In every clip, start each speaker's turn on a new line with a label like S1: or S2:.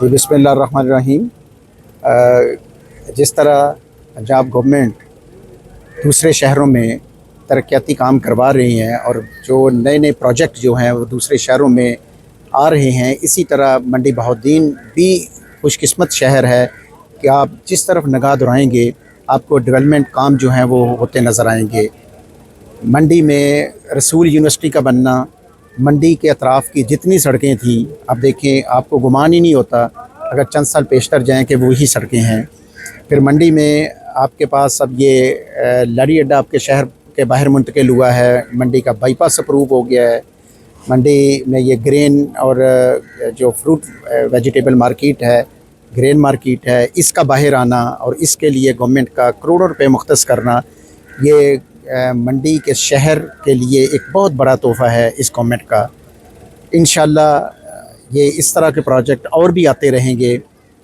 S1: बिस्मिल्लाहिर्रहमानिर्रहीम। जिस तरह पंजाब गवर्नमेंट दूसरे शहरों में तरक्याती काम करवा रही हैं और जो नए नए प्रोजेक्ट जो हैं वो दूसरे शहरों में आ रहे हैं, इसी तरह मंडी बहाउद्दीन भी खुशकिस्मत शहर है कि आप जिस तरफ निगाह दौड़ाएंगे आपको डेवलपमेंट काम जो हैं वो होते नज़र आएंगे। मंडी में रसूल यूनिवर्सिटी का बनना, मंडी के अतराफ़ की जितनी सड़कें थी, अब देखें आपको गुमान ही नहीं होता अगर चंद साल पेशतर जाएँ कि वही सड़कें हैं। फिर मंडी में आपके पास अब ये लारी अड्डा आपके शहर के बाहर मुंतकिल हुआ है, मंडी का बाईपास अप्रूव हो गया है। मंडी में ये ग्रेन और जो फ्रूट वेजिटेबल मार्केट है, ग्रेन मार्केट है, इसका बाहर आना और इसके लिए गवर्नमेंट का करोड़ों रुपए मुख्तस करना, ये मंडी के शहर के लिए एक बहुत बड़ा तोहफ़ा है इस गवर्नमेंट का। इंशाअल्लाह ये इस तरह के प्रोजेक्ट और भी आते रहेंगे।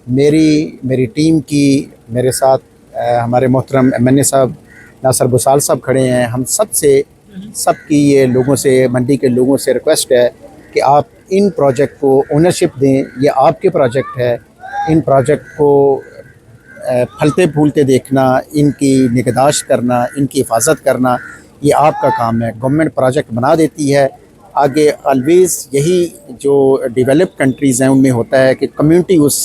S1: मेरी टीम की मेरे साथ हमारे मोहतरम MNA साहब नासिर बुसाल साहब खड़े हैं। हम सबकी ये लोगों से, मंडी के लोगों से रिक्वेस्ट है कि आप इन प्रोजेक्ट को ओनरशिप दें। ये आपके प्रोजेक्ट है, इन प्रोजेक्ट को फलते फूलते देखना, इनकी निगहदाश्त करना, इनकी हिफाजत करना, ये आपका काम है। गवर्नमेंट प्रोजेक्ट बना देती है, आगे ऑलवेज़ यही जो डेवलप कंट्रीज़ हैं उनमें होता है कि कम्युनिटी उस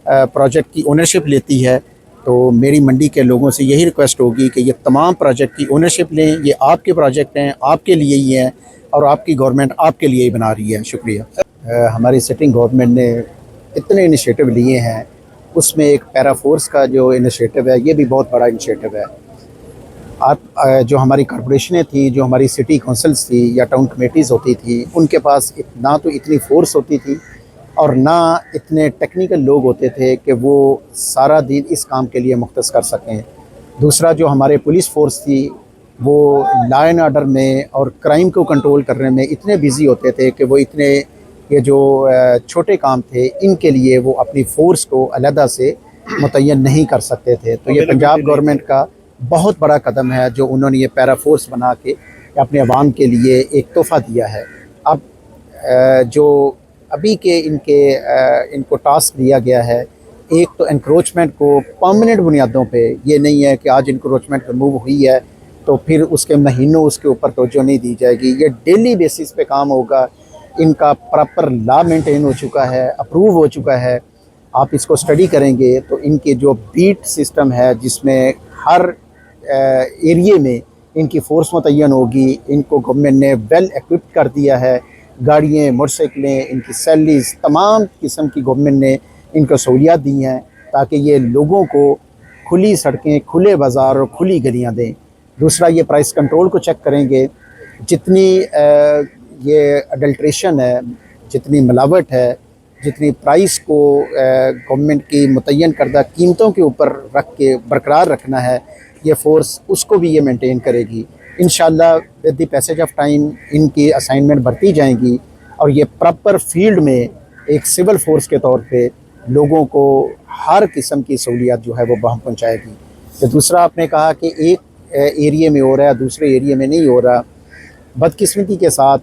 S1: प्रोजेक्ट की ओनरशिप लेती है। तो मेरी मंडी के लोगों से यही रिक्वेस्ट होगी कि ये तमाम प्रोजेक्ट की ओनरशिप लें। ये आपके प्रोजेक्ट हैं, आपके लिए ही हैं और आपकी गवर्नमेंट आपके लिए ही बना रही है। शुक्रिया। हमारी सिटिंग गवर्नमेंट ने इतने इनिशिएटिव लिए हैं, उसमें एक पैरा फोर्स का जो इनिशिएटिव है, ये भी बहुत बड़ा इनिशिएटिव है। आप जो हमारी कॉरपोरेशनें थी, जो हमारी सिटी काउंसिल्स थी या टाउन कमेटीज़ होती थी, उनके पास ना तो इतनी फोर्स होती थी और ना इतने टेक्निकल लोग होते थे कि वो सारा दिन इस काम के लिए मुख्तस कर सकें। दूसरा, जो हमारे पुलिस फोर्स थी, वो लॉ एंड ऑर्डर में और क्राइम को कंट्रोल करने में इतने बिज़ी होते थे कि वो इतने ये जो छोटे काम थे, इनके लिए वो अपनी फ़ोर्स को अलहदा से मुतय्यन नहीं कर सकते थे। तो ये पंजाब गवर्नमेंट का बहुत बड़ा कदम है जो उन्होंने ये पैरा फोर्स बना के अपने अवाम के लिए एक तोहफ़ा दिया है। अब जो अभी के इनको टास्क दिया गया है, एक तो एनक्रोचमेंट को परमानेंट बुनियादों पे, ये नहीं है कि आज एनक्रोचमेंट रिमूव हुई है तो फिर उसके महीनों उसके ऊपर तवज्जो नहीं दी जाएगी। ये डेली बेसिस पे काम होगा। इनका प्रॉपर लॉ मेंटेन हो चुका है, अप्रूव हो चुका है। आप इसको स्टडी करेंगे तो इनके जो बीट सिस्टम है, जिसमें हर एरिए में इनकी फ़ोर्स मुतय्यन होगी, इनको गवर्नमेंट ने वेल इक्विप्ड कर दिया है। गाड़ियाँ, मोटरसाइकिलें, इनकी सैलरीज, तमाम किस्म की गवर्नमेंट ने इनको सहूलियात दी हैं ताकि ये लोगों को खुली सड़कें, खुले बाज़ार और खुली गलियाँ दें। दूसरा, ये प्राइस कंट्रोल को चेक करेंगे। जितनी ये अडल्ट्रेशन है, जितनी मिलावट है, जितनी प्राइस को गवर्नमेंट की मुतय्यन करदा कीमतों के ऊपर रख के बरकरार रखना है, ये फ़ोर्स उसको भी ये मेंटेन करेगी। इंशाअल्लाह with the passage of time इनकी असाइनमेंट बढ़ती जाएंगी और ये प्रॉपर फील्ड में एक सिविल फ़ोर्स के तौर पे लोगों को हर किस्म की सहूलियत जो है वो वहाँ पहुँचाएगी। तो दूसरा, आपने कहा कि एक एरिए में हो रहा है, दूसरे एरिए में नहीं हो रहा। बदकिस्मती के साथ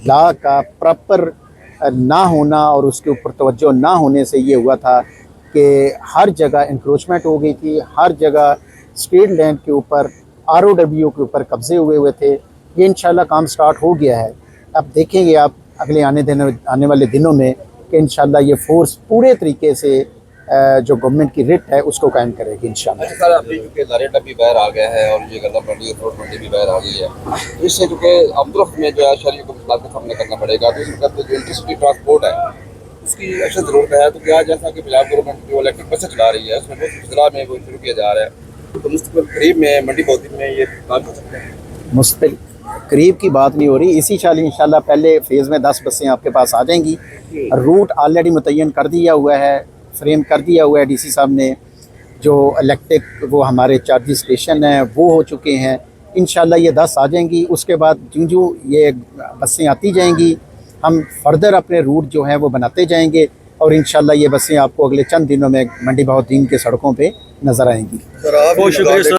S1: लॉ का प्रॉपर ना होना और उसके ऊपर तवज्जो ना होने से ये हुआ था कि हर जगह इंक्रोचमेंट हो गई थी, हर जगह स्टेट लैंड के ऊपर, ROW के ऊपर कब्जे हुए थे। ये इंशाल्लाह काम स्टार्ट हो गया है। अब देखेंगे आप अगले आने वाले दिनों में कि इंशाल्लाह ये फोर्स पूरे तरीके से जो गवर्नमेंट की रिट है उसको कायम करेगी इंशाल्लाह।
S2: सर, अभी चूँकि लारी अड्डा भी बाहर आ गया है और ये गंदा मंडी और फ्रूट मंडी भी बाहर आ गई है, तो इससे चूँकि अमदुरफ्त में जो है शहरी को मुश्किल का सामना करना पड़ेगा। तो इसका जो इंटरसिटी ट्रांसपोर्ट है उसकी अक्सर ज़रूरत है। तो क्या जैसा कि पंजाब गवर्नमेंट जो इलेक्ट्रिक बसें चला रही है, उसमें बहुत ज़िला में वो शुरू किया जा रहा है, तो मुस्तकिल करीब में मंडी बहाउद्दीन में ये काम कर सकते हैं?
S1: मुस्तकिल करीब की बात नहीं हो रही। इसी साल इंशाल्लाह पहले फ़ेज़ में 10 बसें आपके पास आ जाएंगी। रूट ऑलरेडी मुतय्यन कर दिया हुआ है, फ्रेम कर दिया हुआ है DC साहब ने। जो इलेक्ट्रिक वो हमारे चार्जिंग स्टेशन हैं वो हो चुके हैं। इंशाल्लाह ये 10 आ जाएंगी। उसके बाद जो ये बसें आती जाएंगी, हम फर्दर अपने रूट जो हैं वो बनाते जाएंगे और इंशाल्लाह ये बसें आपको अगले चंद दिनों में मंडी बहाउद्दीन के सड़कों पे नज़र आएंगी।
S3: बहुत शुक्रिया सर।